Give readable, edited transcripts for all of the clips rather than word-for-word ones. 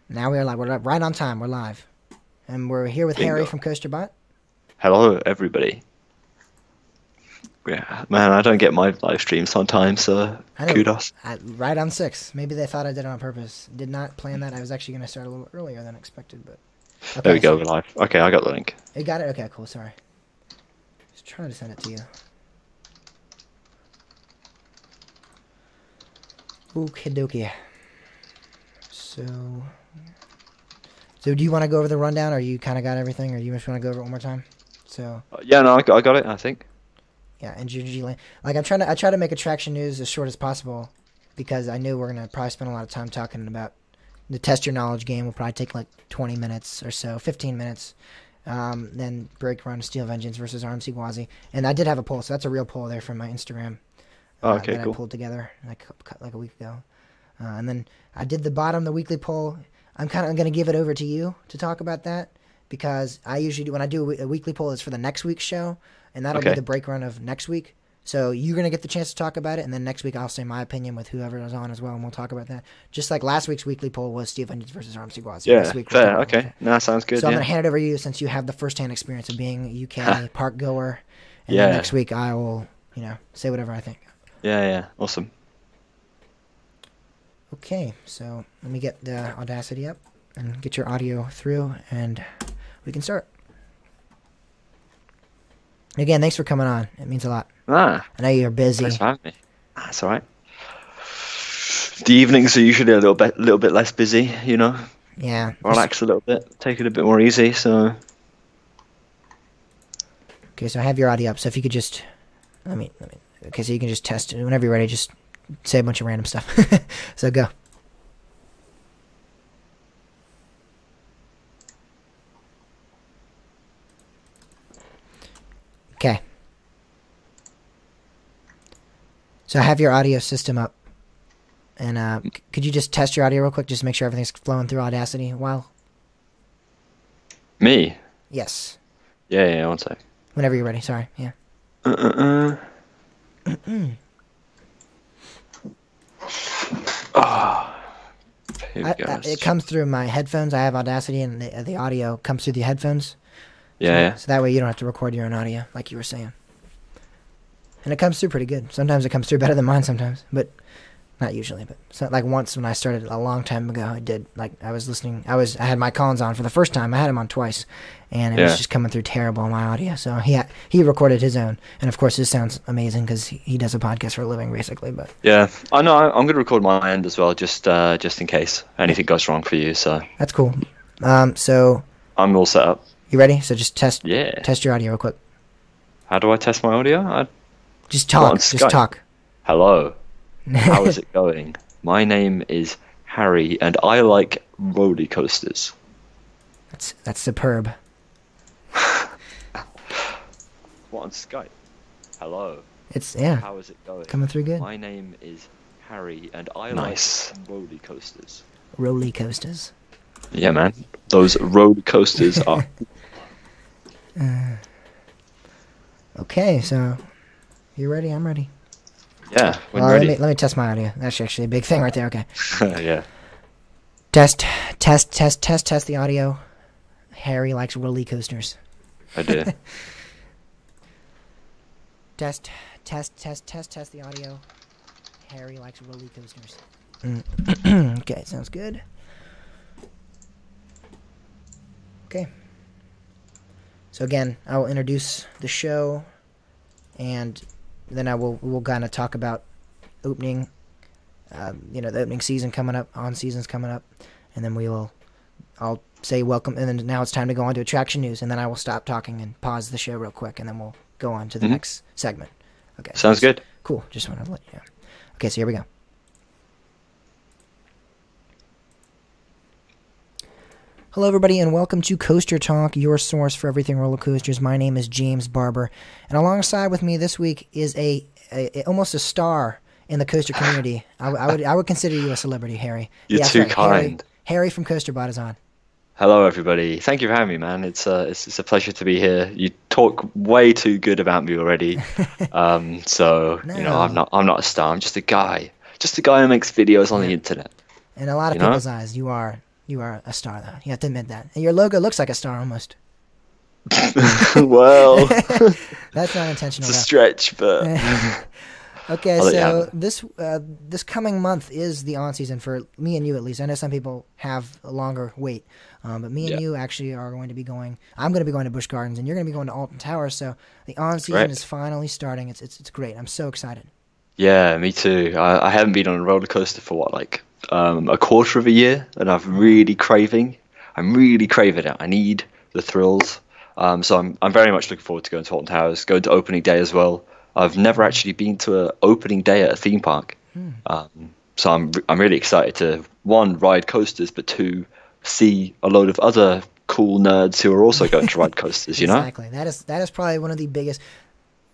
Now we are live. We're right on time. We're live. And we're here with Bingo. Harry from CoasterBot. Hello, everybody. Yeah, man, I don't get my live streams sometimes, so I know, kudos. right on 6. Maybe they thought I did it on purpose. Did not plan that. I was actually going to start a little earlier than expected, but... Okay, There we go, we're live. Okay, I got the link. You got it? Okay, cool. Sorry. Just trying to send it to you. Okie dokie. So do you want to go over the rundown, or you kind of got everything, or you just want to go over it one more time? So... Yeah, no, I got it, I think. Yeah, and GG Land. Like, I try to make attraction news as short as possible because I knew we're going to probably spend a lot of time talking about the Test Your Knowledge game. Will probably take like 20 minutes or so, 15 minutes. Then Break Run, Steel Vengeance versus RMC Gwazi. And I did have a poll, so that's a real poll there from my Instagram Okay, that cool. I pulled together like a week ago. And then I did the bottom, the weekly poll. I'm kind of going to give it over to you to talk about that because I usually do, when I do a weekly poll, it's for the next week's show. And that'll be the break run of next week. So you're going to get the chance to talk about it. And then next week I'll say my opinion with whoever is on as well. And we'll talk about that. Just like last week's weekly poll was Steve Vengeance versus RMC Gwazi. Yeah, This week fair, okay. No, that sounds good, So I'm yeah. going to hand it over to you since you have the first-hand experience of being a UK park goer. And Yeah. then next week I will, say whatever I think. Yeah, awesome. Okay, so let me get the Audacity up and get your audio through. And we can start. Again, thanks for coming on. It means a lot. I know you're busy. Thanks for having me. That's alright. The evenings are usually a little bit less busy, Yeah. Relax a little bit, take it a bit more easy, so... Okay, so I have your audio up, so if you could just... Okay, so you can just test it. Whenever you're ready, just say a bunch of random stuff. So go. Okay. So I have your audio system up. And could you just test your audio real quick, just to make sure everything's flowing through Audacity a while? Me? Yes. Yeah, one sec. Whenever you're ready, sorry. Yeah. Here we go. It comes through my headphones. I have Audacity, and the audio comes through the headphones. Yeah. So that way you don't have to record your own audio, like you were saying. And it comes through pretty good. Sometimes it comes through better than mine sometimes, but not usually. But so, like once when I started a long time ago, I did. Like I was listening. I had my Collins on for the first time. I had him on twice, and it was just coming through terrible on my audio. So he recorded his own, and of course his sounds amazing because he does a podcast for a living, basically. But yeah, I know. I'm going to record my end as well, just in case anything goes wrong for you. So that's cool. So I'm all set up. You ready? So just test your audio real quick. How do I test my audio? Just talk. Just talk. Hello. How is it going? My name is Harry, and I like roller coasters. That's superb. What, on Skype? Hello. How is it going? Coming through good. My name is Harry, and I like roller coasters. Roller coasters. Yeah, man. Those roller coasters are... Okay, so you ready? I'm ready. Yeah, ready. Let me test my audio. That's actually a big thing right there. Okay. Yeah. Test the audio. Harry likes roller coasters. I do. Test the audio. Harry likes roller coasters. Okay, sounds good. Okay. So again, I will introduce the show, and then we'll kind of talk about opening, the opening season coming up, season's coming up, and then I'll say welcome, and then now it's time to go on to attraction news, and then I will stop talking and pause the show real quick, and then we'll go on to the next segment. Okay. Sounds good. Cool. Just wanted to let you know. Okay, so here we go. Hello, everybody, and welcome to Coaster Talk, your source for everything roller coasters. My name is James Barber, and alongside with me this week is almost a star in the coaster community. I would consider you a celebrity, Harry. You're too kind. Harry from CoasterBot is on. Hello, everybody. Thank you for having me, man. It's a pleasure to be here. You talk way too good about me already. I'm not a star. I'm just a guy who makes videos on the internet. In a lot of people's eyes, you are You are a star, though. You have to admit that. And your logo looks like a star almost. Well, That's not intentional. it's a stretch, but Okay, I'll let you so have this coming month is the on season for me and you, at least. I know some people have a longer wait, but me and Yeah. you actually are going to be going. I'm going to be going to Busch Gardens, and you're going to be going to Alton Towers. So the on season Correct. is finally starting. It's great. I'm so excited. yeah, me too. I haven't been on a roller coaster for what, like a quarter of a year, and I'm really craving. I'm really craving it. I need the thrills. So I'm very much looking forward to going to Alton Towers, going to opening day as well. I've never actually been to an opening day at a theme park, so I'm really excited to, one, ride coasters, but two, see a load of other cool nerds who are also going to ride coasters. You know? Exactly. That is probably one of the biggest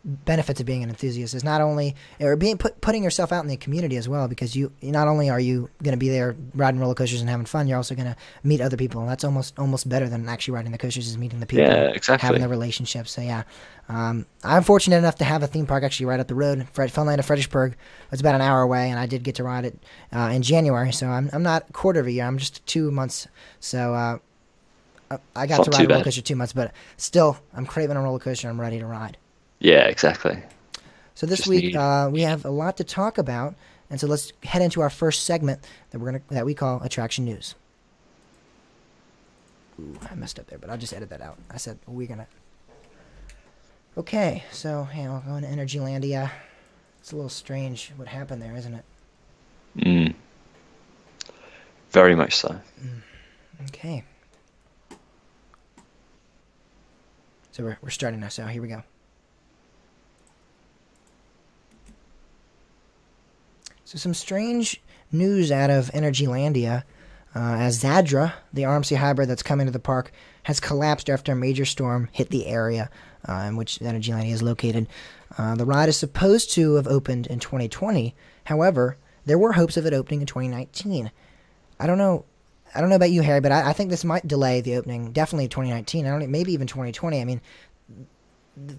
benefits of being an enthusiast is not only or being putting yourself out in the community as well, because you not only are you going to be there riding roller coasters and having fun, you're also going to meet other people. And that's almost better than actually riding the coasters, is meeting the people, Yeah, exactly. having the relationships. So yeah, I'm fortunate enough to have a theme park actually right up the road, Funland of Fredericksburg. It's about an hour away, and I did get to ride it in January. So I'm not a quarter of a year. I'm just 2 months. So I got Not to too ride a roller bad. coaster 2 months, but still, I'm craving a roller coaster. I'm ready to ride. Yeah, exactly. So this Just week need- we have a lot to talk about, and so let's head into our first segment that we call Attraction News. Ooh, I messed up there, but I'll just edit that out. I said we're gonna. Okay, so we're going to Energylandia. It's a little strange what happened there, isn't it? Mm. Very much so. Okay. So we're starting now. So here we go. So some strange news out of Energylandia, as Zadra, the RMC hybrid that's coming to the park, has collapsed after a major storm hit the area in which Energylandia is located. The ride is supposed to have opened in 2020. However, there were hopes of it opening in 2019. I don't know about you, Harry, but I think this might delay the opening. Definitely 2019. Maybe even 2020. I mean,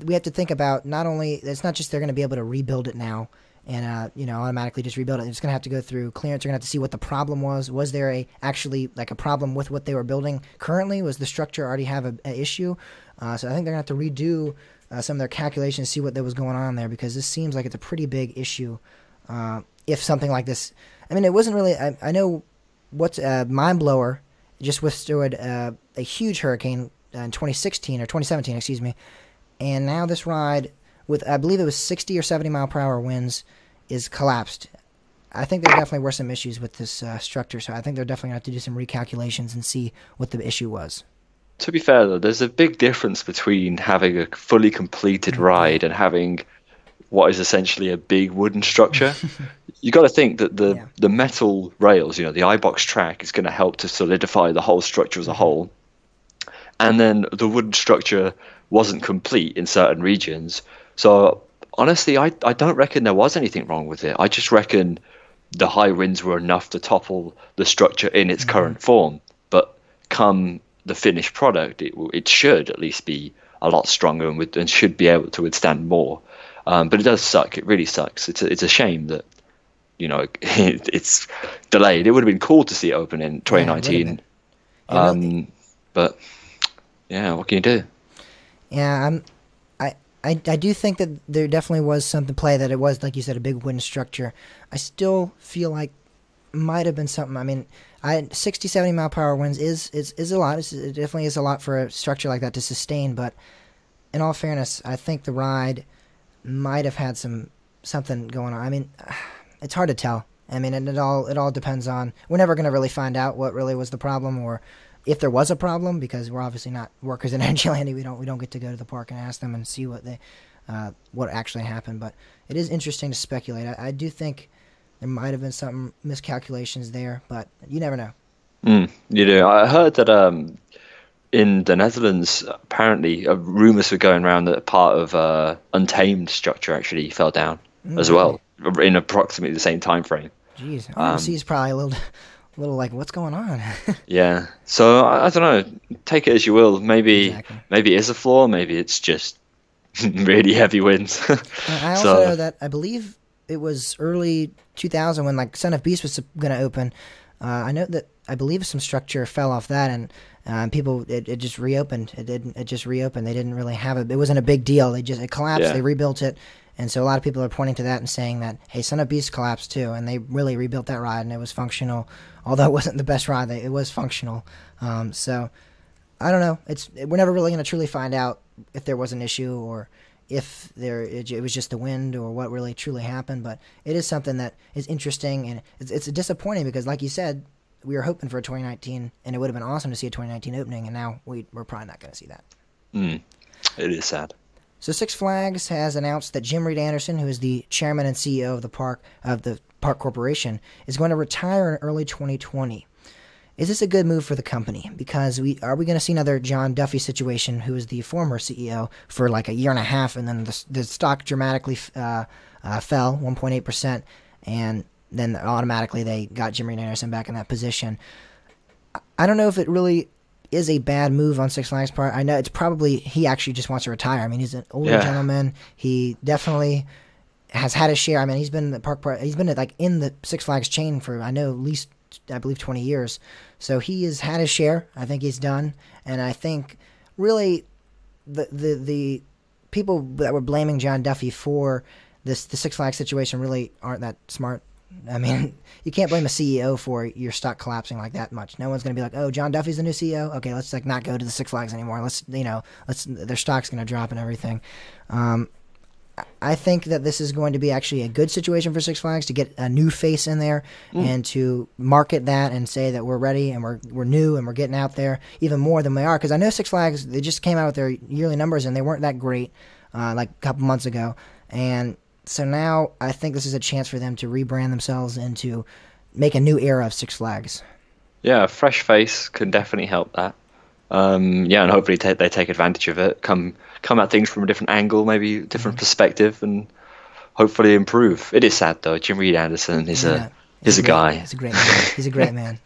we have to think about not only it's not just they're going to be able to rebuild it now and automatically just rebuild it. It's going to have to go through clearance. They're going to have to see what the problem was. Was there actually a problem with what they were building currently? Was the structure already have an issue? So I think they're going to have to redo some of their calculations, see what was going on there, because this seems like it's a pretty big issue. If something like this, I mean, it wasn't really. I know what's Mind Blower just withstood a huge hurricane in 2016 or 2017, excuse me, and now this ride, with I believe it was 60 or 70 mile per hour winds, is collapsed. I think there definitely were some issues with this structure, so I think they're definitely going to have to do some recalculations and see what the issue was. To be fair, though, there's a big difference between having a fully completed ride and having what is essentially a big wooden structure. You got to think that the metal rails, the iBox track, is going to help to solidify the whole structure as a whole. And then the wooden structure wasn't complete in certain regions. So honestly, I don't reckon there was anything wrong with it. I just reckon the high winds were enough to topple the structure in its current form. But come the finished product, it should at least be a lot stronger and should be able to withstand more. But it does suck. It really sucks. It's a shame that it's delayed. It would have been cool to see it open in 2019. But yeah, what can you do? Yeah, I do think that there definitely was something to play, that it was, like you said, a big wooden structure. I still feel like it might have been something. I mean, 60, 70 mile per hour winds is a lot. It definitely is a lot for a structure like that to sustain. But in all fairness, I think the ride might have had something going on. I mean, it's hard to tell. I mean, and it all depends on. We're never going to really find out what really was the problem, or if there was a problem, because we're obviously not workers in Energylandia. We don't get to go to the park and ask them and see what actually happened. But it is interesting to speculate. I do think there might have been some miscalculations there, but you never know. You know, I heard that in the Netherlands, apparently, rumors were going around that part of Untamed structure actually fell down as well in approximately the same time frame. Jeez, RMC is probably a little like, what's going on? Yeah, so I don't know. Take it as you will. Maybe it is a flaw. Maybe it's just really heavy winds. I also know that I believe it was early 2000 when Son of Beast was going to open. I know that I believe some structure fell off that, and people it just reopened. It just reopened. They didn't really have it. It wasn't a big deal. It collapsed. Yeah. They rebuilt it, and so a lot of people are pointing to that and saying that, hey, Son of Beast collapsed too, and they really rebuilt that ride, and it was functional. Although it wasn't the best ride, it was functional. So I don't know. We're never really going to truly find out if there was an issue or if it was just the wind or what really truly happened, but it is something that is interesting, and it's disappointing because, like you said, we were hoping for a 2019, and it would have been awesome to see a 2019 opening, and now we're probably not going to see that. It is sad. So Six Flags has announced that Jim Reed Anderson, who is the chairman and CEO of the Park Corporation, is going to retire in early 2020. Is this a good move for the company? Because are we going to see another John Duffy situation, who is the former CEO, for like a year and a half, and then the stock dramatically fell 1.8%, and then automatically they got Jim Reed Anderson back in that position. I don't know if it really is a bad move on Six Flags' part. I know it's probably he actually just wants to retire. I mean, he's an older gentleman. He definitely has had his share. I mean, he's been he's been like in the Six Flags chain for, I know, at least, I believe, 20 years. So he has had his share. I think he's done. And I think really the people that were blaming John Duffy for the Six Flags situation really aren't that smart. I mean, you can't blame a CEO for your stock collapsing like that much. No one's going to be like, oh, John Duffy's the new CEO? Okay, let's like not go to the Six Flags anymore. Their stock's going to drop and everything. I think that this is going to be actually a good situation for Six Flags to get a new face in there and to market that and say that we're ready and we're new and we're getting out there even more than we are. Because I know Six Flags, they just came out with their yearly numbers and they weren't that great like a couple months ago. And so now I think this is a chance for them to rebrand themselves and to make a new era of Six Flags. Yeah, a fresh face can definitely help that. And hopefully they take advantage of it, come at things from a different angle, maybe a different perspective, and hopefully improve. It is sad though. Jim Reed Anderson is a guy. He's a great man. He's a great man.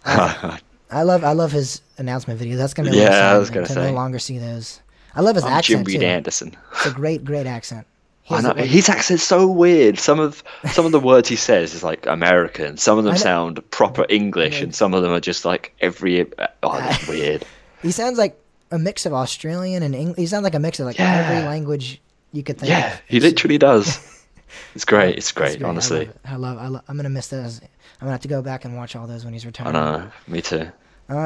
I love his announcement video. That's gonna be I was gonna say no longer see those. I love his accent Jim Reed too. Anderson. It's a great accent. I know. His accent's so weird. Some of the words he says is like American. Some of them sound proper English, and some of them are just like that's weird. He sounds like a mix of Australian and English. He sounds like a mix of like every language you could think of. Yeah, he literally does. It's great. It's great, honestly. I love it. I'm gonna miss those. I'm gonna have to go back and watch all those when he's retired. I know. Me too.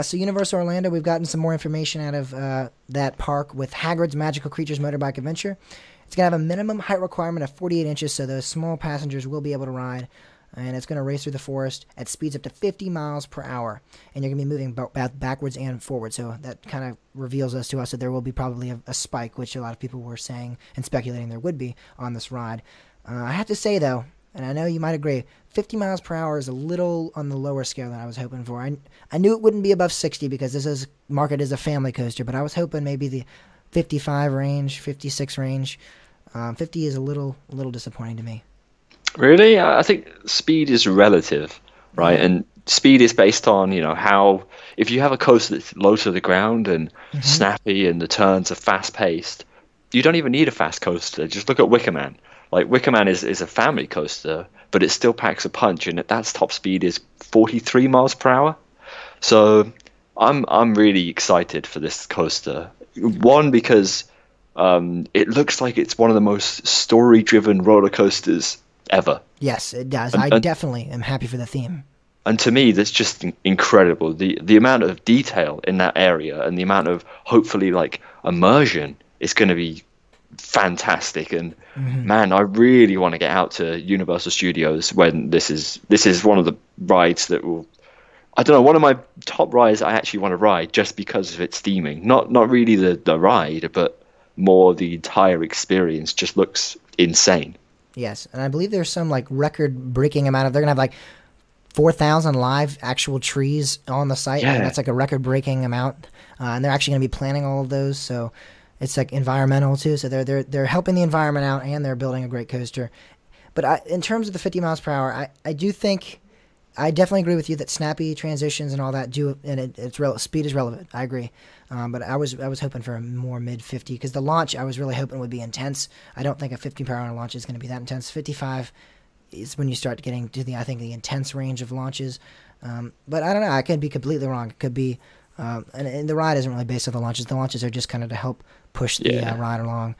So Universal Orlando, we've gotten some more information out of that park with Hagrid's Magical Creatures Motorbike Adventure. It's going to have a minimum height requirement of 48 inches, so those small passengers will be able to ride. And it's going to race through the forest at speeds up to 50 miles per hour. And you're going to be moving backwards and forward. So that kind of reveals to us that there will be probably a spike, which a lot of people were saying and speculating there would be on this ride. I have to say, though, and I know you might agree, 50 miles per hour is a little on the lower scale than I was hoping for. I knew it wouldn't be above 60 because this is marketed as a family coaster, but I was hoping maybe the 55 range, 56 range. 50 is a little disappointing to me. Really? I think speed is relative, right? And speed is based on, how, if you have a coaster that's low to the ground and snappy and the turns are fast paced, you don't even need a fast coaster. Just look at Wicker Man. Like, Wicker Man is a family coaster, but it still packs a punch, and that's top speed is 43 miles per hour. So I'm really excited for this coaster. One, because it looks like it's one of the most story-driven roller coasters ever. Yes, it does. I definitely am happy for the theme. And to me, that's just incredible. The amount of detail in that area and the amount of, hopefully, like, immersion is going to be fantastic. And man, I really want to get out to Universal Studios when this is one of the rides that will, I don't know, one of my top rides I actually want to ride just because of its theming. Not really the ride, but more the entire experience just looks insane. Yes, and I believe there's some like record-breaking amount of, they're going to have like 4,000 live actual trees on the site. Yeah. And that's like a record-breaking amount. And they're actually going to be planting all of those, so it's like environmental too. So they're helping the environment out, and they're building a great coaster. But in terms of the 50 miles per hour, I do think, I definitely agree with you that snappy transitions and all that speed is relevant. I agree. But I was hoping for a more mid-50, because the launch I was really hoping would be intense. I don't think a 50 per hour launch is going to be that intense. 55, is when you start getting to the, I think, the intense range of launches. But I don't know. I could be completely wrong. It could be, and the ride isn't really based on the launches. The launches are just kind of to help push the ride along.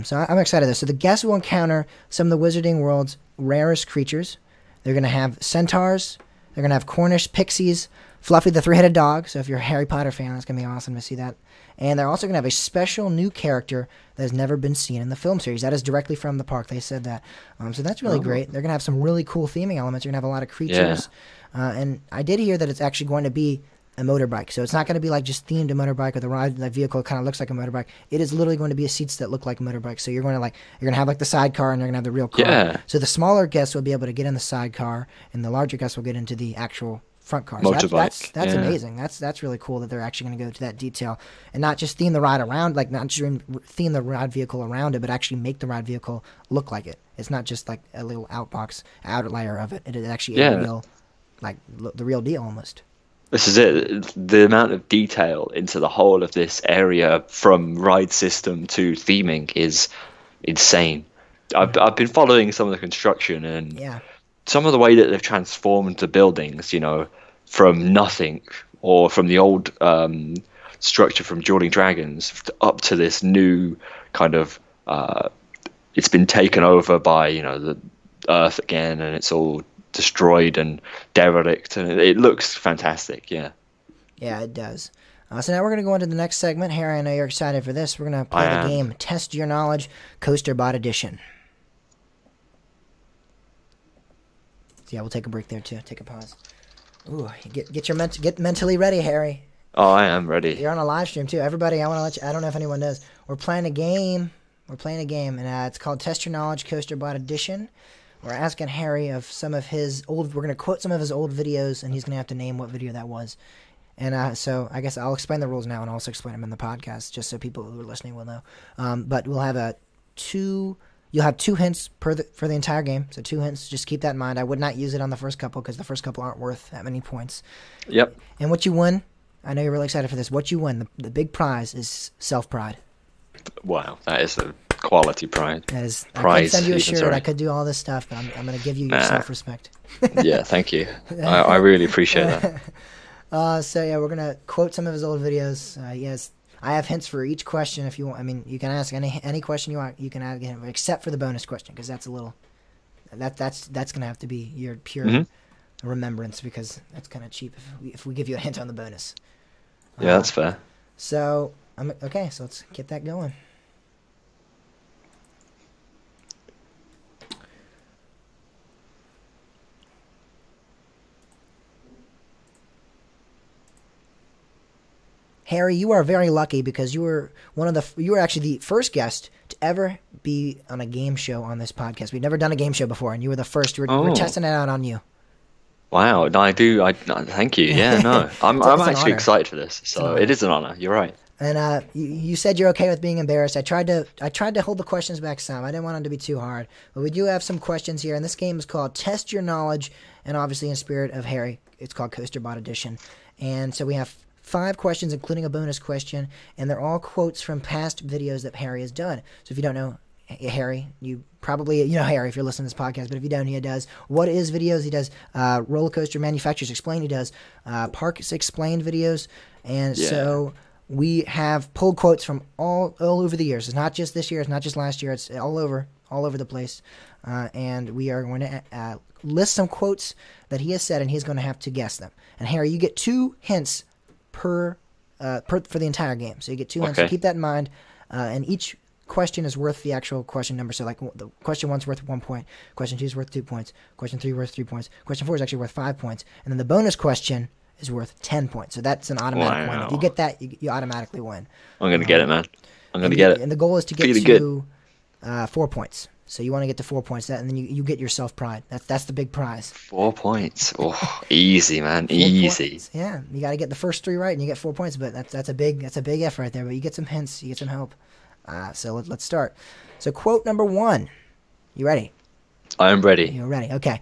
So I'm excited this. So the guests will encounter some of the Wizarding World's rarest creatures. They're going to have centaurs. They're going to have Cornish pixies, Fluffy the three-headed dog. So if you're a Harry Potter fan, that's going to be awesome to see that. And they're also going to have a special new character that has never been seen in the film series. That is directly from the park. They said that. So that's really great. They're going to have some really cool theming elements. You're going to have a lot of creatures. And I did hear that it's actually going to be a motorbike. So it's not going to be like just themed a motorbike, or the ride, the vehicle kind of looks like a motorbike. It is literally going to be seats that look like a motorbike. So you're going to have like the sidecar, and you're going to have the real car. Yeah. So the smaller guests will be able to get in the sidecar, and the larger guests will get into the actual front car. So motorbike. That's amazing. That's really cool that they're actually going to go to that detail and not just theme the ride around, like not just theme the ride vehicle around it, but actually make the ride vehicle look like it. It's not just like a little outer layer of it. It is actually a real, like the real deal almost. This is it. The amount of detail into the whole of this area, from ride system to theming, is insane. I've been following some of the construction, and some of the way that they've transformed the buildings, from nothing, or from the old structure from Dueling Dragons up to this new kind of, it's been taken over by, the Earth again, and it's all destroyed and derelict, and it looks fantastic. Yeah, it does. So now we're going to go into the next segment. Harry, I know you're excited for this. We're going to play the game Test Your Knowledge Coaster Bot Edition. So we'll take a break there too. Take a pause. Ooh, get mentally ready, Harry. Oh, I am ready. You're on a live stream too. Everybody, I want to let you, I don't know if anyone knows, we're playing a game, and it's called Test Your Knowledge Coaster Bot Edition. We're asking Harry of some of his old, we're going to quote some of his old videos, and he's going to have to name what video that was. And so I guess I'll explain the rules now, and also explain them in the podcast, just so people who are listening will know. But we'll have you'll have 2 hints for the entire game. So 2 hints, just keep that in mind. I would not use it on the first couple, because the first couple aren't worth that many points. Yep. And what you win, I know you're really excited for this, what you win, the big prize is self-pride. Wow, that is a quality prize. That is, prize. I could send you a shirt, I could do all this stuff, but I'm going to give you your self-respect. Yeah, thank you. I really appreciate that. So we're going to quote some of his old videos. Yes, I have hints for each question if you want. I mean, you can ask any question you want. You can add, except for the bonus question, because that's a little, that's going to have to be your pure remembrance, because that's kind of cheap if we give you a hint on the bonus. Yeah, that's fair. So okay, so let's get that going. Harry, you are very lucky, because you were actually the first guest to ever be on a game show on this podcast. We've never done a game show before, and you were the first. We're testing it out on you. Wow, no, thank you. Yeah, no, I'm actually excited for this. So it is an honor. You're right. And you said you're okay with being embarrassed. I tried to hold the questions back some. I didn't want them to be too hard, but we do have some questions here. And this game is called Test Your Knowledge, and obviously in spirit of Harry, it's called Coaster Bot Edition. And so we have 5 questions, including a bonus question, and they're all quotes from past videos that Harry has done. So if you don't know Harry, you probably know Harry if you're listening to this podcast, but if you don't, he does What Is videos, he does Roller Coaster Manufacturers Explained, he does Parks Explained videos, and so we have pulled quotes from all over the years. It's not just this year, it's not just last year, it's all over the place, and we are going to list some quotes that he has said, and he's going to have to guess them. And Harry, you get 2 hints per for the entire game. So you get 2 hints. So keep that in mind. And each question is worth the actual question number. So like the question 1's worth 1 point. Question 2 is worth 2 points. Question 3 worth 3 points. Question 4 is actually worth 5 points. And then the bonus question is worth 10 points. So that's an automatic win. If you get that, you automatically win. I'm going to get it, man. I'm going to get it. And the goal is to get to 4 points. So you want to get to 4 points, and then you get your self-pride. That's the big prize. 4 points. Oh, easy, man. Easy. Yeah, you got to get the first 3 right, and you get 4 points. But that's a big effort right there. But you get some hints, you get some help. So let's start. So quote number 1. You ready? I am ready. You're ready. Okay.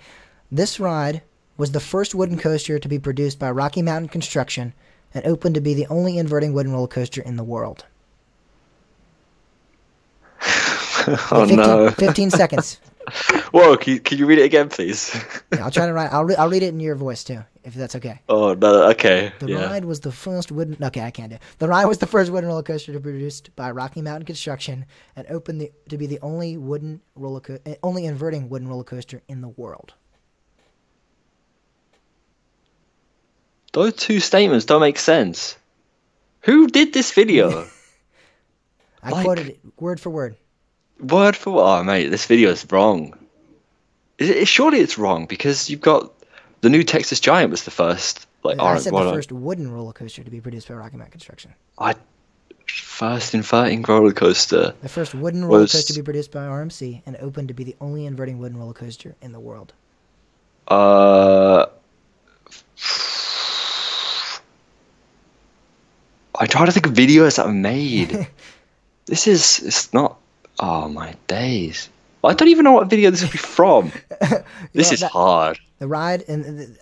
This ride was the first wooden coaster to be produced by Rocky Mountain Construction and opened to be the only inverting wooden roller coaster in the world. Oh, 15 seconds. Whoa, can you read it again, please? Yeah, I'll try to write. I'll read it in your voice too, if that's okay. Oh no, okay. The Yeah. ride was the first wooden. Okay, I can't do it. The ride was the first wooden roller coaster to be produced by Rocky Mountain Construction and opened to be the only only inverting wooden roller coaster in the world. Those two statements don't make sense. Who did this video? I quoted it word for word. Word for word. Oh, mate, this video is wrong. Surely it's wrong because you've got the new Texas Giant was the first. I said the first wooden roller coaster to be produced by Rocky Mountain Construction. First inverting roller coaster. The first wooden roller coaster to be produced by RMC and opened to be the only inverting wooden roller coaster in the world. I try to think of videos that are made. It's not. Oh my days! I don't even know what video this would be from. This is hard. The ride and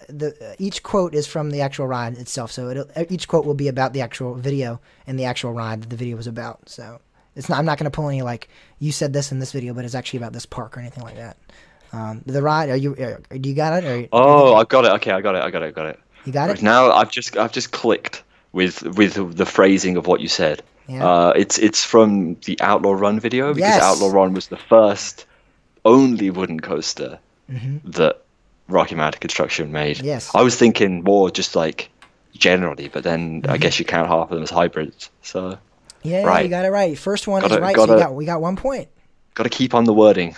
each quote is from the actual ride itself. So each quote will be about the actual video and the actual ride that the video was about. So it's not. I'm not going to pull any like you said this in this video, but it's actually about this park or anything like that. The ride. Do you got it? I got it. Okay, I got it. You got it. Now I've just clicked with the phrasing of what you said. Yeah. It's from the Outlaw Run video because Yes. Outlaw Run was the first only wooden coaster that Rocky Mountain Construction made. Yes. I was thinking more just like generally, but then I guess you count half of them as hybrids. So yeah, right. You got it right. First one is right. So we got 1 point. Got to keep on the wording.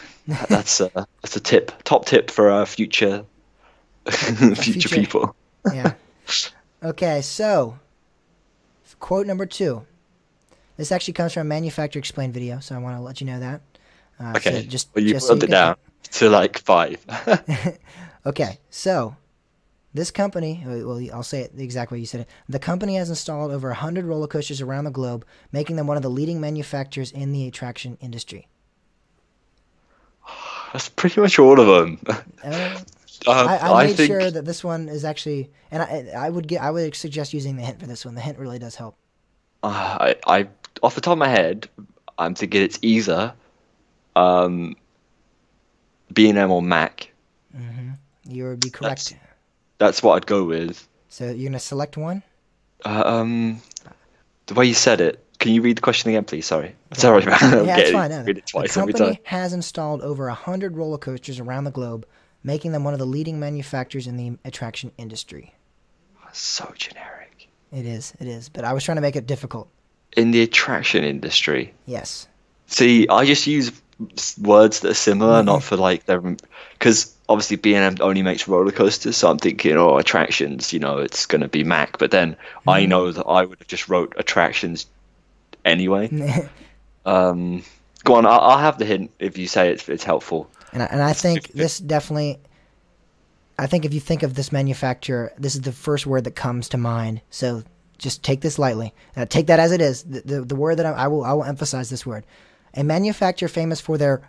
That's a tip. Top tip for future future people. Yeah. Okay, so quote number 2. This actually comes from a Manufacturer Explained video, so I want to let you know that. Okay. So you just put it down to like 5. Okay, so this company, well, I'll say it the exact way you said it. The company has installed over 100 roller coasters around the globe, making them one of the leading manufacturers in the attraction industry. That's pretty much all of them. I made sure that this one is actually, and I would suggest using the hint for this one. The hint really does help. I off the top of my head, I'm thinking it's either B&M or Mac. You would be correct. That's what I'd go with. So you're gonna select one. The way you said it. Can you read the question again, please? Sorry. Sorry, man. Yeah, it's fine. Read it twice the every company time. has installed over 100 roller coasters around the globe, making them one of the leading manufacturers in the attraction industry. So generic. It is. But I was trying to make it difficult. In the attraction industry. Yes. See, I just use words that are similar, not for like them, because obviously B&M only makes roller coasters, so I'm thinking, attractions, it's going to be Mac. But then I know that I would have just wrote attractions anyway. Go on, I'll have the hint if you say it's helpful. And I think this definitely. I think if you think of this manufacturer, this is the first word that comes to mind. So just take this lightly. Take that as it is. The word that I will emphasize this word. A manufacturer famous for their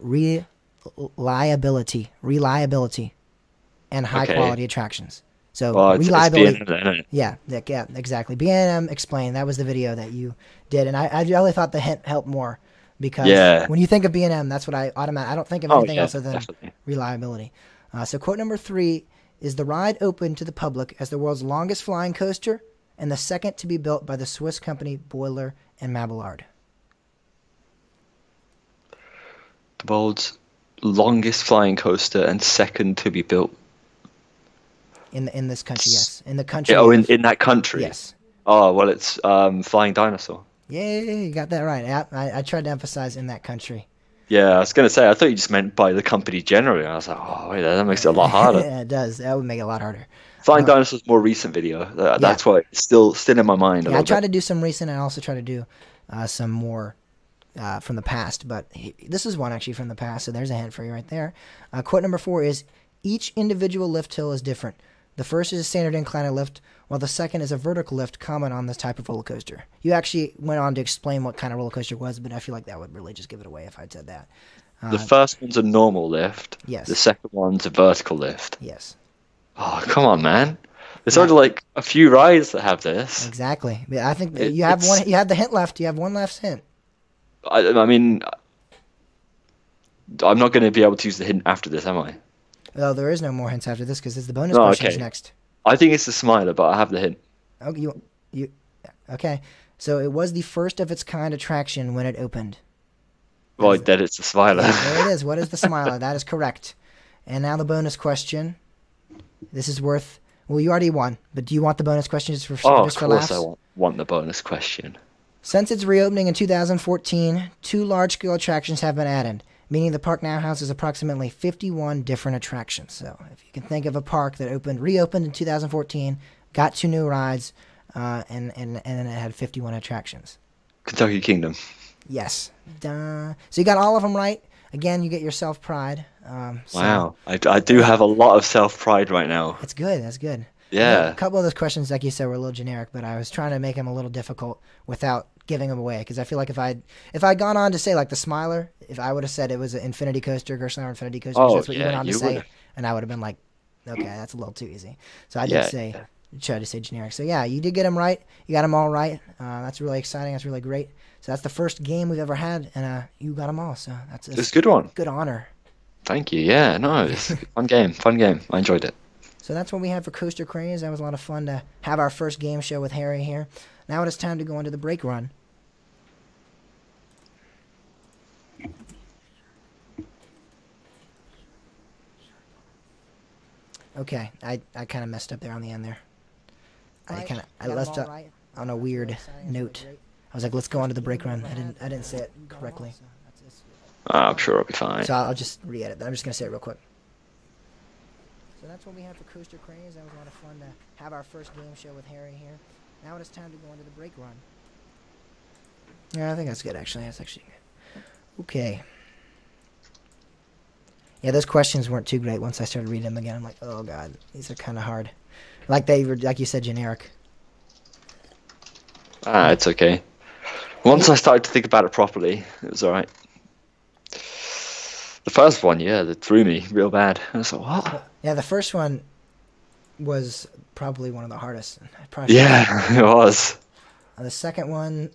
reliability, and high quality attractions. So reliability. It's yeah, exactly. B&M Explained. That was the video that you did, and I really thought the hint helped more because when you think of B&M, that's what I don't think of anything else other than reliability. So quote number 3 is the ride opened to the public as the world's longest flying coaster and the second to be built by the Swiss company Boiler and Mabillard. The world's longest flying coaster and second to be built. In this country, yes. In the country. In that country? Yes. Oh, well, it's Flying Dinosaur. Yeah, you got that right. I tried to emphasize in that country. Yeah, I was going to say, I thought you just meant by the company generally. I was like, oh, wait, that makes it a lot harder. Yeah, it does. That would make it a lot harder. Flying Dinosaur's more recent video. That's why it's still in my mind. Yeah, I tried to do some recent and I also try to do some more from the past. But this is one actually from the past, so there's a hint for you right there. Quote number 4 is, each individual lift hill is different. The first is a standard incline lift, while the second is a vertical lift common on this type of roller coaster. You actually went on to explain what kind of roller coaster it was, but I feel like that would really just give it away if I'd said that. The first one's a normal lift. Yes. The second one's a vertical lift. Yes. Oh, come on, man. There's only like a few rides that have this. Exactly. I think you have one. You have the hint left. You have one last hint. I mean, I'm not going to be able to use the hint after this, am I? Well, there is no more hints after this because it's the bonus No, questions okay. next. I think it's the Smiler, but I have the hint. Oh, you, okay. So it was the first of its kind attraction when it opened. Well, then it's the Smiler. Yeah, there it is. What is the Smiler? That is correct. And now the bonus question. This is worth. Well, you already won, but do you want the bonus question just for Of for laughs? course I want the bonus question. Since its reopening in 2014, 2 large-scale attractions have been added, meaning the park now houses approximately 51 different attractions. So if you can think of a park that reopened in 2014, got 2 new rides, and it had 51 attractions. Kentucky Kingdom. Yes. Duh. So you got all of them right. Again, you get your self-pride. Wow. I do have a lot of self-pride right now. That's good. That's good. Yeah. A couple of those questions, like you said, were a little generic, but I was trying to make them a little difficult without giving them away. Because I feel like if I'd gone on to say like the Smiler, if I would have said it was an Infinity Coaster, Gerstenauer Infinity Coaster, that's what you went on to say, and I would have been like, okay, that's a little too easy. So I did try to say generic. So yeah, you did get them right. You got them all right. That's really exciting. That's really great. So that's the first game we've ever had, and you got them all. So it's a good one. Good honor. Thank you. Yeah, no, it's a fun game. Fun game. I enjoyed it. So that's what we had for Coaster Craze. That was a lot of fun to have our first game show with Harry here. Now it is time to go into the break run. Okay, I kind of messed up there on the end there. I left up on a weird note. I was like, let's go on to the break run. I didn't say it correctly. I'm sure I'll be fine. So I'll just re-edit that. I'm just going to say it real quick. So that's what we had for Coaster Craze. That was a lot of fun to have our first game show with Harry here. Now it is time to go into the break run. Yeah, I think that's good, actually. That's actually good. Okay. Yeah, those questions weren't too great once I started reading them again. I'm like, oh, God, these are kind of hard. Like they were, like you said, generic. It's okay. Once I started to think about it properly, it was alright. The first one, that threw me real bad. I was like, what? Yeah, the first one was probably one of the hardest. Yeah, it was. The second one,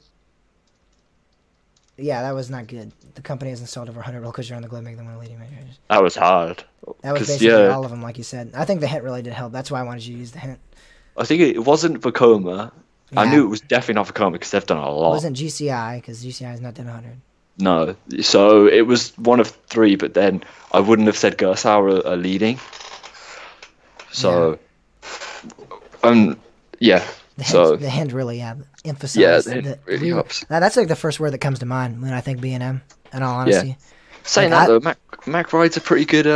yeah, that was not good. The company has installed over 100 roller coasters around the globe, making them one of the leading manufacturers. That was hard. That was basically all of them, like you said. I think the hint really did help. That's why I wanted you to use the hint. I think it wasn't Vekoma. Yeah. I knew it was definitely not Vekoma because they've done a lot. It wasn't GCI because GCI has not done 100. No, so it was one of 3, but then I wouldn't have said Gerstenauer are leading. So, yeah. The hint really, emphasized. Yeah, the hint really helps. That's like the first word that comes to mind when I think B&M, in all honesty. Yeah. Saying that, though, Mack rides are pretty good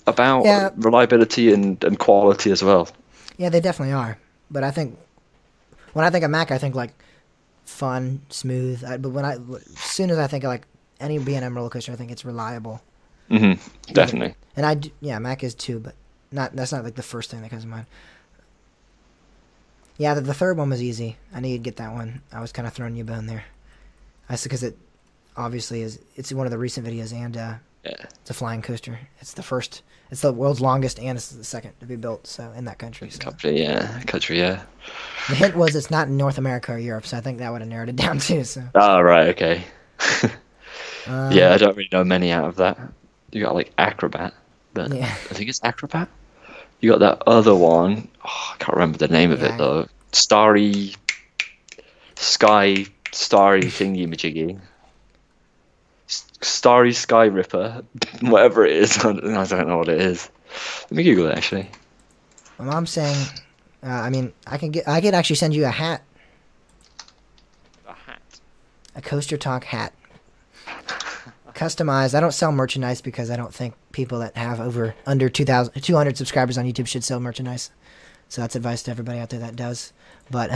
about reliability and quality as well. Yeah, they definitely are. But I think, when I think of Mack, I think like fun, smooth. But as soon as I think of like any B&M roller coaster, I think it's reliable. Mm-hmm. Definitely. And Mack is too, but that's not like the first thing that comes to mind. Yeah, the third one was easy. I knew you'd get that one. I was kind of throwing you a bone there. Because it obviously it's one of the recent videos, and it's a flying coaster. It's the first. It's the world's longest, and it's the second to be built. So in that country. So. Country, yeah. The hint was it's not in North America or Europe, so I think that would have narrowed it down too. So. Oh right, okay. Yeah, I don't really know many out of that. You got like Acrobat, but I think it's Acrobat. You got that other one. Oh, I can't remember the name of it though. Starry thingy majiggy. Starry Sky Ripper, whatever it is. I don't know what it is. Let me Google it actually. My mom's saying, I could actually send you a hat. A hat. A Coaster Talk hat. Customized. I don't sell merchandise because I don't think people that have under 200 subscribers on YouTube should sell merchandise. So that's advice to everybody out there that does. But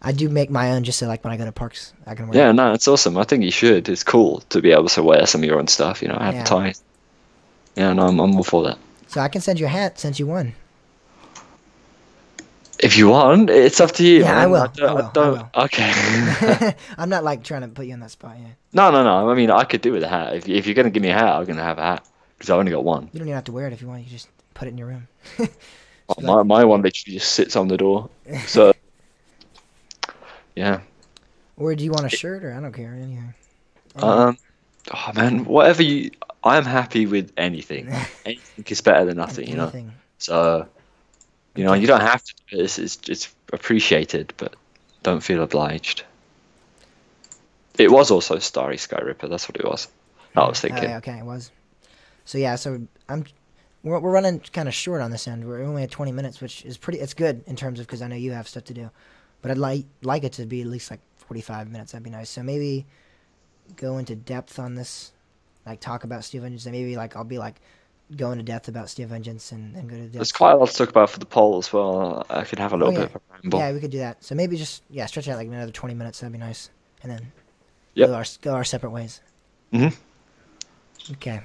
I do make my own just so like when I go to parks, I can wear it. Yeah, no, it's awesome. I think you should. It's cool to be able to wear some of your own stuff, advertise. Yeah, no, I'm all for that. So I can send you a hat since you won. If you want, it's up to you. Yeah, man. I will. Okay. I'm not like trying to put you on that spot, No. I mean, I could do with a hat. If you're going to give me a hat, I'm going to have a hat. Because I've only got one. You don't even have to wear it if you want. You just put it in your room. My one literally just sits on the door. So, yeah. Or do you want a shirt or I don't care. Anything. Oh, man, whatever you... I'm happy with anything. Anything is better than nothing, you know. Anything. So, you know, Okay. you don't have to do this. It's appreciated, but don't feel obliged. It was also Starry Sky Ripper. That's what it was. I was thinking. Yeah, okay, it was. So yeah, we're running kind of short on this end. We're only at 20 minutes, which is pretty. It's good in terms of because I know you have stuff to do, but I'd like it to be at least like 45 minutes. That'd be nice. So maybe go into depth on this, like talk about Steel Vengeance. And maybe like I'll be like go into depth about Steel Vengeance and go to depth. There's quite a lot to talk about for the poll as well. I could have a little bit of a ramble. Yeah, we could do that. So maybe just stretch it out like another 20 minutes. That'd be nice, and then go our separate ways. Mm-hmm. Okay.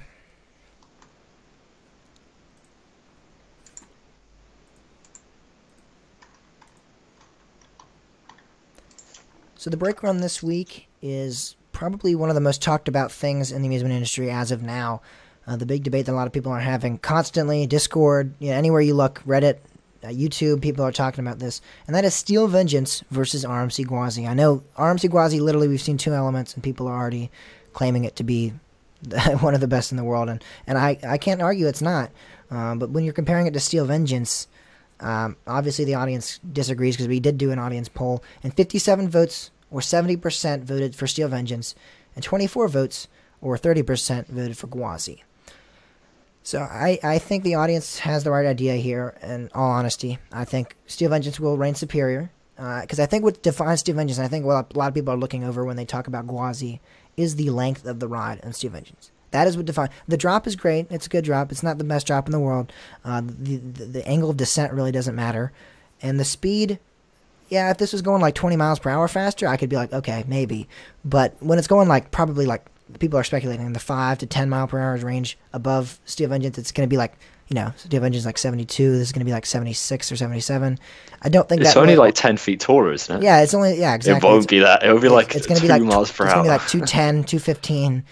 So the break run this week is probably one of the most talked about things in the amusement industry as of now. The big debate that a lot of people are having constantly, Discord, anywhere you look, Reddit, YouTube, people are talking about this. And that is Steel Vengeance versus RMC Gwazi. I know RMC Gwazi, literally we've seen two elements and people are already claiming it to be one of the best in the world. And I can't argue it's not. But when you're comparing it to Steel Vengeance, obviously the audience disagrees because we did do an audience poll, and 57 votes or 70% voted for Steel Vengeance, and 24 votes or 30% voted for Gwazi. So I think the audience has the right idea here, in all honesty. I think Steel Vengeance will reign superior, because I think what defines Steel Vengeance, and I think what a lot of people are looking over when they talk about Gwazi, is the length of the ride on Steel Vengeance. That is what defines. The drop is great. It's a good drop. It's not the best drop in the world. The angle of descent really doesn't matter. And the speed, if this was going like 20 miles per hour faster, I could be like, okay, maybe. But when it's going like probably like, people are speculating in the 5 to 10 mile per hour range above Steel Vengeance, it's going to be like, Steel Vengeance is like 72. This is going to be like 76 or 77. I don't think it's only like 10 feet taller, isn't it? Yeah, it's only, exactly. It won't be that. It'll be like it's gonna 2 be like, miles per hour. It's going to be like 210, 215.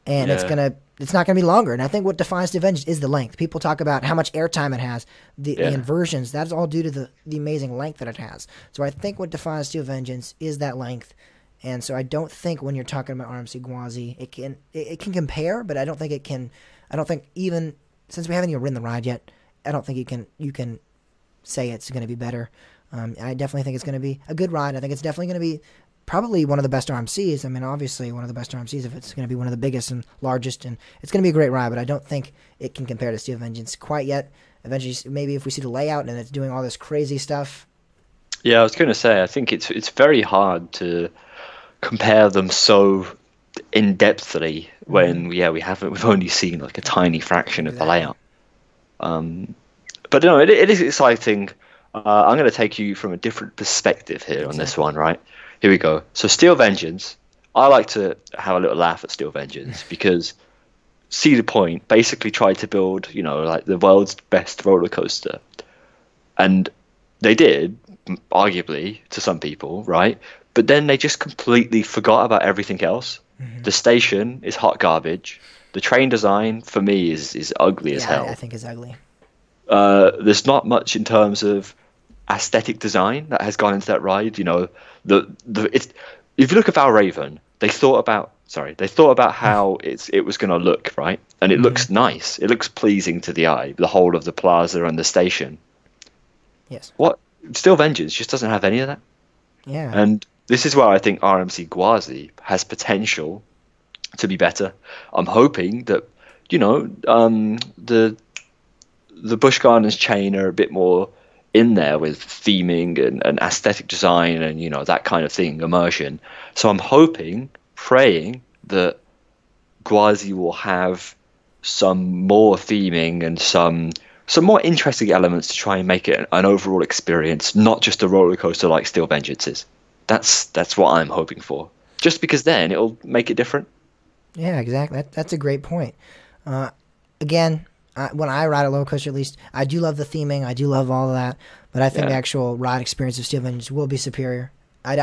And it's not going to be longer. And I think what defines Steel Vengeance is the length. People talk about how much airtime it has, the inversions. That's all due to the amazing length that it has. So I think what defines Steel Vengeance is that length. And so I don't think when you're talking about RMC Gwazi, it can compare, but I don't think it can. I don't think even since we haven't even ridden the ride yet, I don't think you can say it's going to be better. I definitely think it's going to be a good ride. I think it's definitely going to be probably one of the best RMCs. I mean, obviously one of the best RMCs if it's going to be one of the biggest and largest, and it's going to be a great ride, but I don't think it can compare to Steel Vengeance quite yet. Eventually, maybe if we see the layout and it's doing all this crazy stuff. Yeah, I was going to say, I think it's very hard to compare them so in-depthly when we've only seen like a tiny fraction of the layout. But no, it is exciting. I'm going to take you from a different perspective here on this one, right? Here we go. So Steel Vengeance, I like to have a little laugh at Steel Vengeance because Cedar Point basically tried to build, like the world's best roller coaster. And they did, arguably, to some people, right? But then they just completely forgot about everything else. Mm-hmm. The station is hot garbage. The train design, for me, is ugly as hell. I think it's ugly. There's not much in terms of aesthetic design that has gone into that ride. If you look at Valravn, they thought about how it was going to look, right? And it looks nice. It looks pleasing to the eye. The whole of the plaza and the station. Yes. What Steel Vengeance just doesn't have any of that. Yeah. And this is where I think RMC Gwazi has potential to be better. I'm hoping that the Busch Gardens chain are a bit more in there with theming and aesthetic design and that kind of thing, immersion. So I'm hoping, praying that Gwazi will have some more theming and some more interesting elements to try and make it an overall experience, not just a roller coaster like Steel Vengeance is. That's what I'm hoping for. Just because then it'll make it different. Yeah, exactly. That's a great point. Again, when I ride a roller coaster, at least, I do love the theming. I do love all of that. But I think the actual ride experience of Steel Vengeance will be superior. I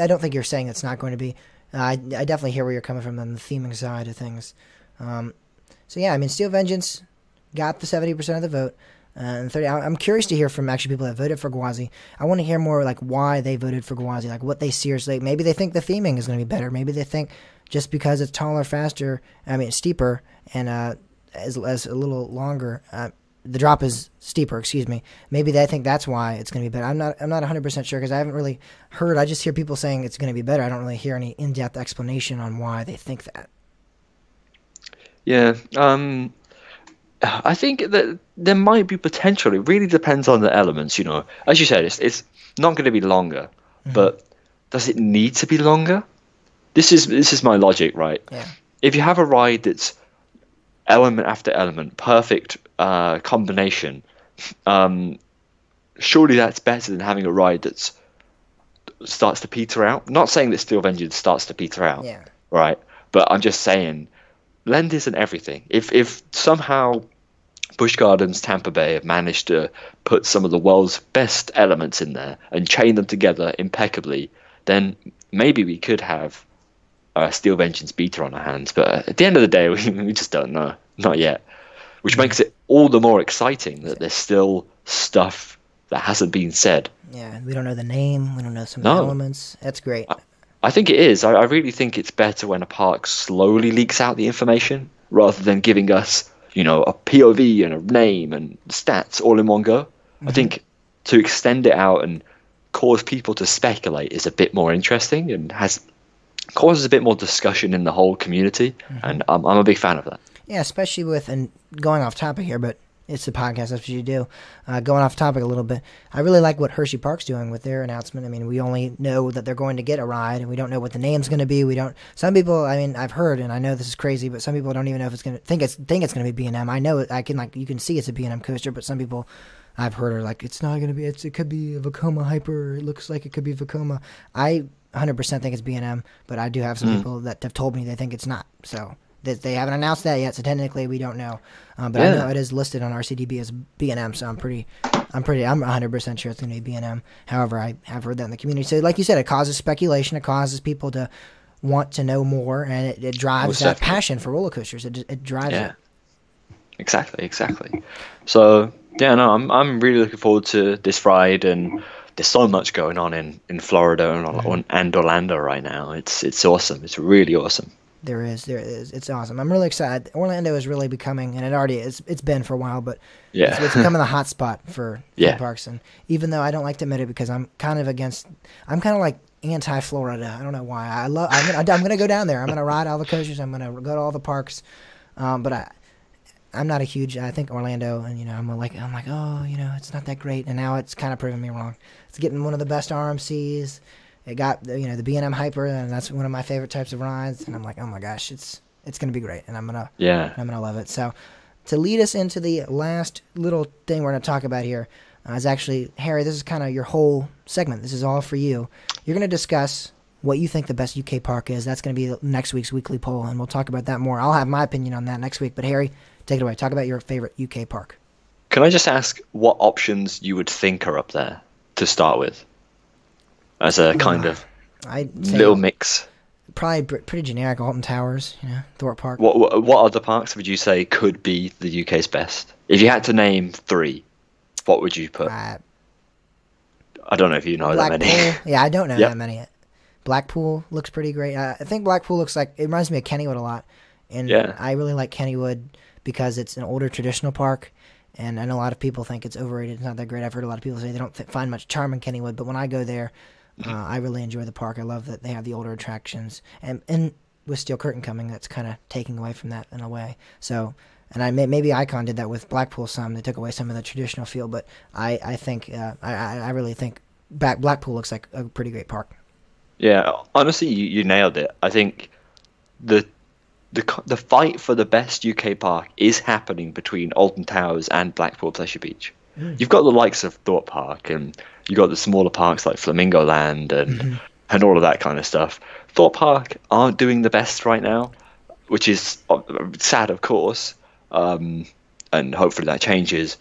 don't think you're saying it's not going to be. I definitely hear where you're coming from on the theming side of things. So yeah, I mean, Steel Vengeance got the 70% of the vote. And 30. I'm curious to hear from actually people that voted for Gwazi. I want to hear more like why they voted for Gwazi, like what they seriously. Maybe they think the theming is going to be better. Maybe they think just because it's taller, faster. I mean, it's steeper and as a little longer. The drop is steeper. Excuse me. Maybe they think that's why it's going to be better. I'm not 100% sure because I haven't really heard. I just hear people saying it's going to be better. I don't really hear any in-depth explanation on why they think that. Yeah. I think that there might be potential. It really depends on the elements, you know. As you said, it's not going to be longer, but does it need to be longer? This is my logic, right? Yeah. If you have a ride that's element after element, perfect combination, surely that's better than having a ride that starts to peter out. Not saying that Steel Vengeance starts to peter out, Yeah. right? But I'm just saying, Lend isn't everything. If somehow Busch Gardens Tampa Bay have managed to put some of the world's best elements in there and chain them together impeccably, then maybe we could have a Steel Vengeance beater on our hands. But at the end of the day, we just don't know. Not yet. Which makes it all the more exciting that there's still stuff that hasn't been said. Yeah, we don't know the name. We don't know some of the elements. That's great. I think it is. I really think it's better when a park slowly leaks out the information rather than giving us, you know, a POV and a name and stats all in one go. I think to extend it out and cause people to speculate is a bit more interesting and causes a bit more discussion in the whole community. And I'm a big fan of that. Yeah, especially with, and going off topic here, but it's a podcast, that's what you do. Going off topic a little bit, I really like what Hershey Park's doing with their announcement. I mean, we only know that they're going to get a ride, and we don't know what the name's going to be. Some people, I mean, I've heard, and I know this is crazy, but some people don't even know if it's going to, think it's going to be B&M. I know it, you can see it's a B&M coaster, but some people I've heard are like, it's not going to be, it could be a Vekoma Hyper, it looks like it could be Vekoma. I 100% think it's B&M, but I do have some people that have told me they think it's not, so... They haven't announced that yet, so technically we don't know. But I know it is listed on RCDB as B&M, so I'm 100% sure it's going to be B&M. However, I have heard that in the community. So, like you said, it causes speculation. It causes people to want to know more, and it drives that passion for roller coasters. It drives it. Exactly. So, yeah, no, I'm really looking forward to this ride, and there's so much going on in Florida and Orlando right now. It's awesome. It's really awesome. There is. It's awesome. I'm really excited. Orlando is really becoming, and it already is. It's been for a while, but it's becoming the hot spot for parks. And even though I don't like to admit it, because I'm kind of like anti-Florida. I don't know why. I'm gonna go down there. I'm gonna ride all the coasters. I'm gonna go to all the parks. But I'm not a huge. I think Orlando, and I'm like, oh, it's not that great. And now it's kind of proving me wrong. It's getting one of the best RMCs. It got the B&M Hyper, and that's one of my favorite types of rides. And I'm like, oh my gosh, it's gonna be great, and I'm gonna love it. So, to lead us into the last little thing we're gonna talk about here is actually, Harry, this is kind of your whole segment. This is all for you. You're gonna discuss what you think the best UK park is. That's gonna be next week's weekly poll, and we'll talk about that more. I'll have my opinion on that next week. But Harry, take it away. Talk about your favorite UK park. Can I just ask what options you would think are up there to start with? As a kind of little mix. Probably pretty generic. Alton Towers, Thorpe Park. What other parks would you say could be the UK's best? If you had to name 3, what would you put? I don't know if you know that many. Yeah, I don't know that many. Blackpool looks pretty great. I think Blackpool looks like, it reminds me of Kennywood a lot. And I really like Kennywood because it's an older traditional park. And I know a lot of people think it's overrated. It's not that great. I've heard a lot of people say they don't find much charm in Kennywood. But when I go there, I really enjoy the park. I love that they have the older attractions, and with Steel Curtain coming, that's kind of taking away from that in a way. So, and maybe Icon did that with Blackpool some. They took away some of the traditional feel, but I think I really think Blackpool looks like a pretty great park. Yeah, honestly, you nailed it. I think the fight for the best UK park is happening between Alton Towers and Blackpool Pleasure Beach. You've got the likes of Thorpe Park, and you've got the smaller parks like Flamingo Land and all of that kind of stuff. Thorpe Park aren't doing the best right now, which is sad, of course, and hopefully that changes.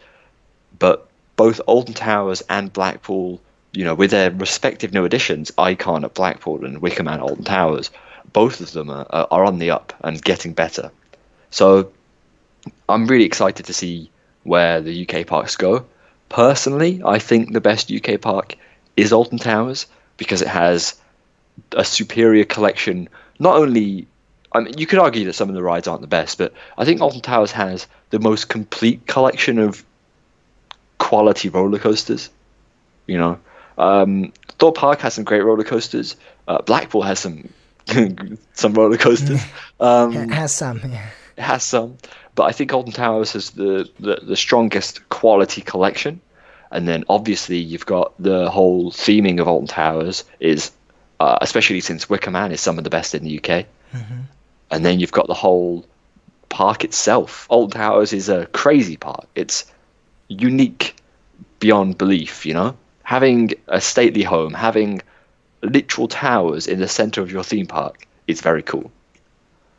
But both Alton Towers and Blackpool, with their respective new additions, Icon at Blackpool and Wicker Man at Alton Towers, both of them are on the up and getting better. So I'm really excited to see where the UK parks go. Personally, I think the best UK park is Alton Towers because it has a superior collection. Not only, I mean, you could argue that some of the rides aren't the best, but I think Alton Towers has the most complete collection of quality roller coasters. You know, Thorpe Park has some great roller coasters. Blackpool has some some roller coasters. Has some, yeah. It has some, but I think Alton Towers has the strongest quality collection. And then obviously you've got the whole theming of Alton Towers is, especially since Wicker Man is some of the best in the UK. Mm-hmm. And then you've got the whole park itself. Alton Towers is a crazy park. It's unique beyond belief, you know? Having a stately home, having literal towers in the center of your theme park is very cool.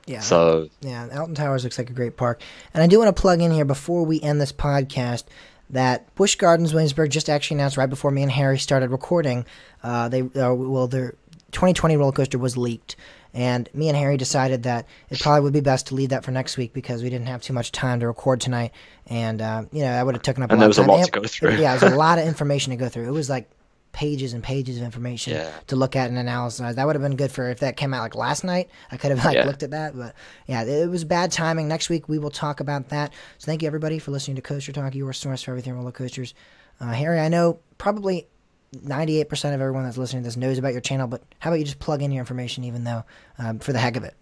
Yeah. So yeah, Alton Towers looks like a great park. And I do want to plug in here before we end this podcast that Busch Gardens Williamsburg just actually announced right before me and Harry started recording. Their 2020 roller coaster was leaked, and me and Harry decided that it probably would be best to leave that for next week because we didn't have too much time to record tonight, and that would have taken up a lot of time. And there was a lot to go through. Yeah, it was a lot of information to go through. It was like pages and pages of information to look at and analyze. That would have been good for if that came out like last night. I could have looked at that, but yeah, it was bad timing. Next week we will talk about that. So thank you everybody for listening to Coaster Talk, your source for everything roller coasters. Harry, I know probably 98% of everyone that's listening to this knows about your channel, but how about you just plug in your information even though for the heck of it?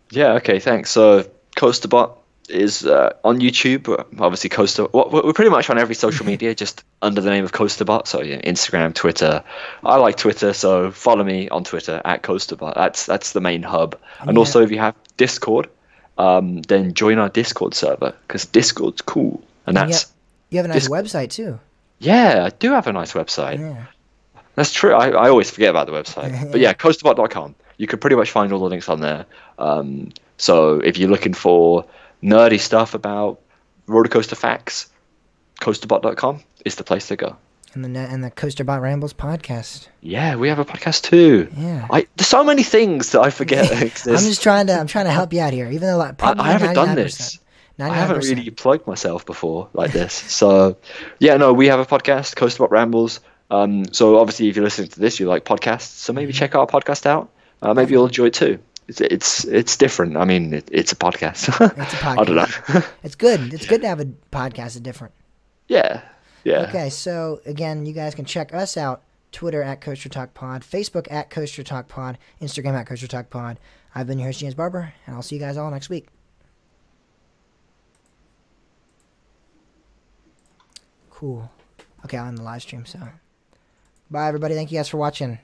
Yeah, okay, thanks. So CoasterBot is on YouTube, obviously Coaster. We're pretty much on every social media, just under the name of CoasterBot. So yeah, Instagram, Twitter. I like Twitter, so follow me on Twitter at CoasterBot. That's the main hub. And also, if you have Discord, then join our Discord server because Discord's cool. And that's you have a nice website too. Yeah, I do have a nice website. Yeah. That's true. I always forget about the website. But yeah, coasterbot.com. You can pretty much find all the links on there. So if you're looking for nerdy stuff about roller coaster facts, coasterbot.com is the place to go. And the CoasterBot Rambles podcast. Yeah, we have a podcast too. Yeah. There's so many things that I forget exist. I'm trying to help you out here, even though I haven't done this. 99%. I haven't really plugged myself before like this. So yeah, no, we have a podcast, CoasterBot Rambles. So obviously if you're listening to this, you like podcasts, so maybe check our podcast out. Maybe you'll enjoy it too. It's different. I mean, it's a podcast. It's a podcast. I don't know. It's good. It's good to have a podcast that's different. Yeah. Yeah. Okay, so again, you guys can check us out. Twitter at Coaster Talk Pod, Facebook at Coaster Talk Pod, Instagram at Coaster Talk Pod. I've been your host, James Barber, and I'll see you guys all next week. Cool. Okay, I'll end the live stream, so. Bye, everybody. Thank you guys for watching.